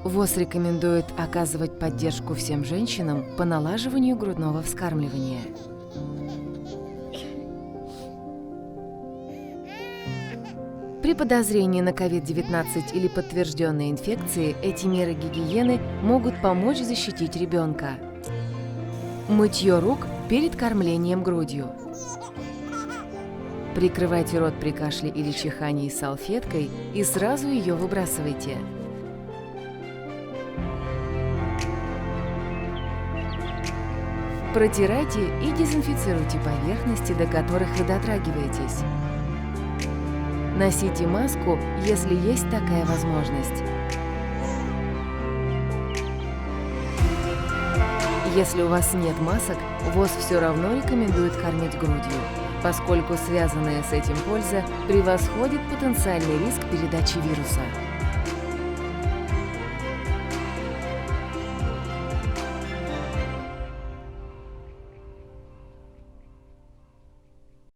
ВОЗ рекомендует оказывать поддержку всем женщинам по налаживанию грудного вскармливания. При подозрении на COVID-19 или подтвержденной инфекции эти меры гигиены могут помочь защитить ребенка. Мытье рук перед кормлением грудью. Прикрывайте рот при кашле или чихании салфеткой и сразу ее выбрасывайте. Протирайте и дезинфицируйте поверхности, до которых вы дотрагиваетесь. Носите маску, если есть такая возможность. Если у вас нет масок, ВОЗ все равно рекомендует кормить грудью, поскольку связанная с этим польза превосходит потенциальный риск передачи вируса.